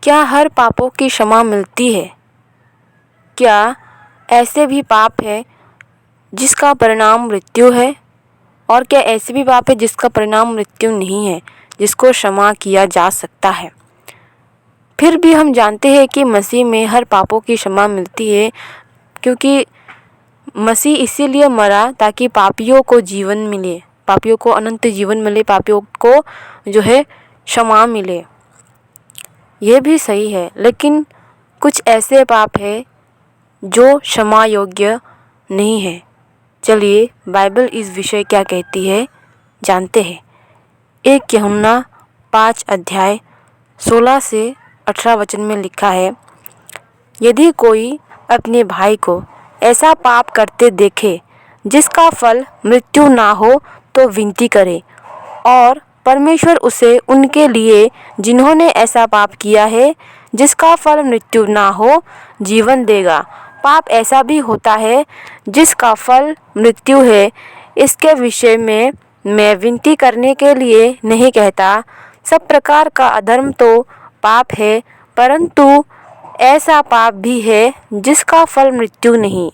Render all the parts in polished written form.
क्या हर पापों की क्षमा मिलती है? क्या ऐसे भी पाप है जिसका परिणाम मृत्यु है? और क्या ऐसे भी पाप है जिसका परिणाम मृत्यु नहीं है, जिसको क्षमा किया जा सकता है? फिर भी हम जानते हैं कि मसीह में हर पापों की क्षमा मिलती है, क्योंकि मसीह इसीलिए मरा ताकि पापियों को जीवन मिले, पापियों को अनंत जीवन मिले, पापियों को जो है क्षमा मिले। ये भी सही है, लेकिन कुछ ऐसे पाप है जो क्षमा योग्य नहीं है। चलिए बाइबल इस विषय क्या कहती है जानते हैं। 1 यूहन्ना 5 अध्याय 16 से 18 वचन में लिखा है, यदि कोई अपने भाई को ऐसा पाप करते देखे जिसका फल मृत्यु ना हो तो विनती करे, और परमेश्वर उसे उनके लिए जिन्होंने ऐसा पाप किया है जिसका फल मृत्यु ना हो जीवन देगा। पाप ऐसा भी होता है जिसका फल मृत्यु है। इसके विषय में मैं विनती करने के लिए नहीं कहता। सब प्रकार का अधर्म तो पाप है, परंतु ऐसा पाप भी है जिसका फल मृत्यु नहीं।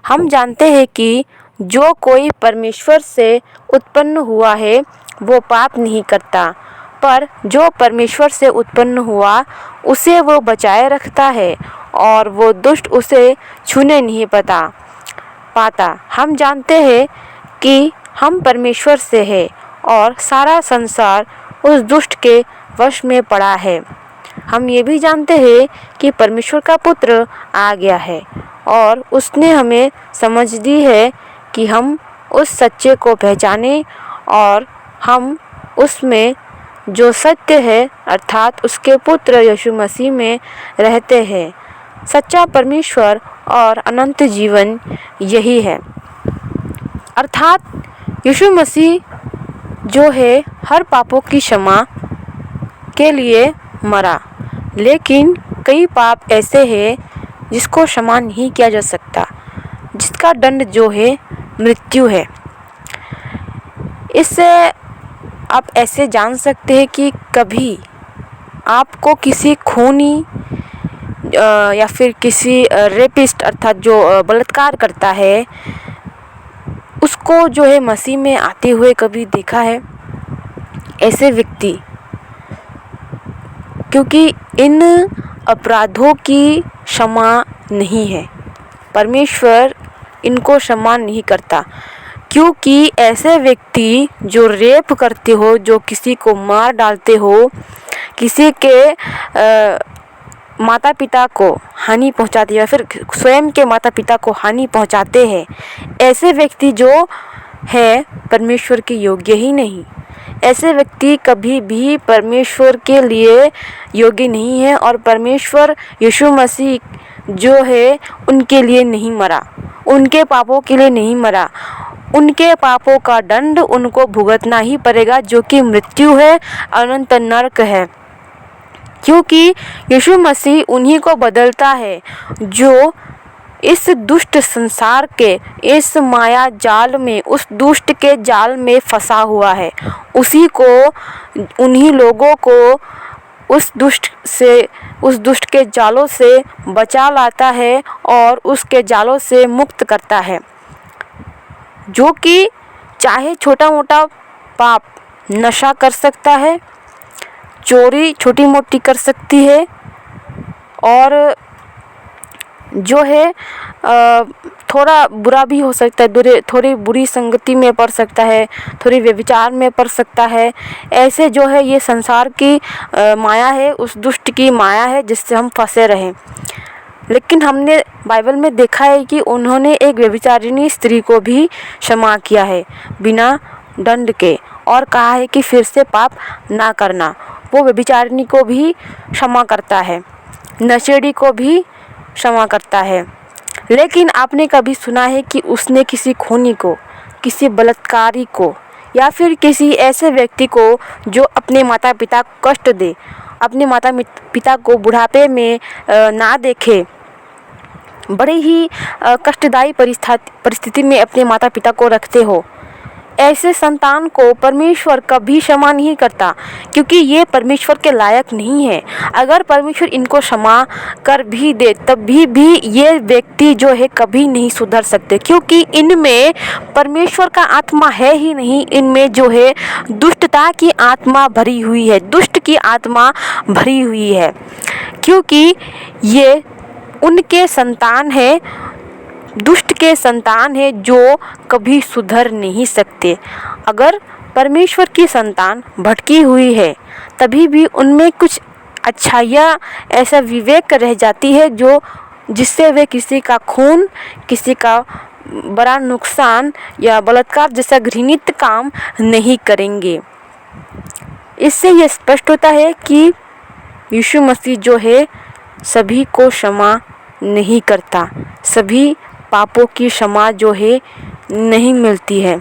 हम जानते हैं कि जो कोई परमेश्वर से उत्पन्न हुआ है वो पाप नहीं करता, पर जो परमेश्वर से उत्पन्न हुआ उसे वो बचाए रखता है और वो दुष्ट उसे छूने नहीं पाता। हम जानते हैं कि हम परमेश्वर से हैं और सारा संसार उस दुष्ट के वश में पड़ा है। हम ये भी जानते हैं कि परमेश्वर का पुत्र आ गया है और उसने हमें समझ दी है कि हम उस सच्चे को पहचाने और हम उसमें जो सत्य है अर्थात उसके पुत्र यीशु मसीह में रहते हैं। सच्चा परमेश्वर और अनंत जीवन यही है, अर्थात यीशु मसीह जो है हर पापों की क्षमा के लिए मरा। लेकिन कई पाप ऐसे हैं जिसको क्षमा नहीं किया जा सकता, जिसका दंड जो है मृत्यु है। इससे आप ऐसे जान सकते हैं कि कभी आपको किसी खूनी या फिर किसी रेपिस्ट अर्थात जो बलात्कार करता है उसको जो है मसीह में आते हुए कभी देखा है? ऐसे व्यक्ति, क्योंकि इन अपराधों की क्षमा नहीं है, परमेश्वर इनको क्षमा नहीं करता। क्योंकि ऐसे व्यक्ति जो रेप करते हो, जो किसी को मार डालते हो, किसी के माता पिता को हानि पहुंचाते या फिर स्वयं के माता पिता को हानि पहुंचाते हैं, ऐसे व्यक्ति जो है परमेश्वर के योग्य ही नहीं। ऐसे व्यक्ति कभी भी परमेश्वर के लिए योग्य नहीं है और परमेश्वर यीशु मसीह जो है उनके लिए नहीं मरा, उनके पापों के लिए नहीं मरा। उनके पापों का दंड उनको भुगतना ही पड़ेगा, जो कि मृत्यु है, अनंत नरक है। क्योंकि यीशु मसीह उन्हीं को बदलता है जो इस दुष्ट संसार के इस माया जाल में, उस दुष्ट के जाल में फंसा हुआ है। उसी को, उन्हीं लोगों को उस दुष्ट के जालों से बचा लाता है और उसके जालों से मुक्त करता है। जो कि चाहे छोटा मोटा पाप, नशा कर सकता है, चोरी छोटी मोटी कर सकती है, और जो है थोड़ा बुरा भी हो सकता है, थोड़ी बुरी संगति में पड़ सकता है, थोड़ी व्यभिचार में पड़ सकता है। ऐसे जो है ये संसार की माया है, उस दुष्ट की माया है जिससे हम फंसे रहें। लेकिन हमने बाइबल में देखा है कि उन्होंने एक व्यभिचारिणी स्त्री को भी क्षमा किया है बिना दंड के, और कहा है कि फिर से पाप ना करना। वो व्यभिचारिणी को भी क्षमा करता है, नशेड़ी को भी क्षमा करता है। लेकिन आपने कभी सुना है कि उसने किसी खूनी को, किसी बलात्कारी को या फिर किसी ऐसे व्यक्ति को जो अपने माता पिता को कष्ट दे, अपने माता पिता को बुढ़ापे में ना देखे, बड़े ही कष्टदायी परिस्थिति में अपने माता पिता को रखते हो, ऐसे संतान को परमेश्वर कभी क्षमा नहीं करता, क्योंकि ये परमेश्वर के लायक नहीं है। अगर परमेश्वर इनको क्षमा कर भी दे तब भी ये व्यक्ति जो है कभी नहीं सुधर सकते, क्योंकि इनमें परमेश्वर का आत्मा है ही नहीं। इनमें जो है दुष्टता की आत्मा भरी हुई है, दुष्ट की आत्मा भरी हुई है, क्योंकि ये उनके संतान है, दुष्ट के संतान है जो कभी सुधर नहीं सकते। अगर परमेश्वर की संतान भटकी हुई है तभी भी उनमें कुछ अच्छाइयाँ, ऐसा विवेक रह जाती है जो जिससे वे किसी का खून, किसी का बड़ा नुकसान या बलात्कार जैसा घृणित काम नहीं करेंगे। इससे यह स्पष्ट होता है कि यीशु मसीह जो है सभी को क्षमा नहीं करता, सभी पापों की क्षमा जो है नहीं मिलती है।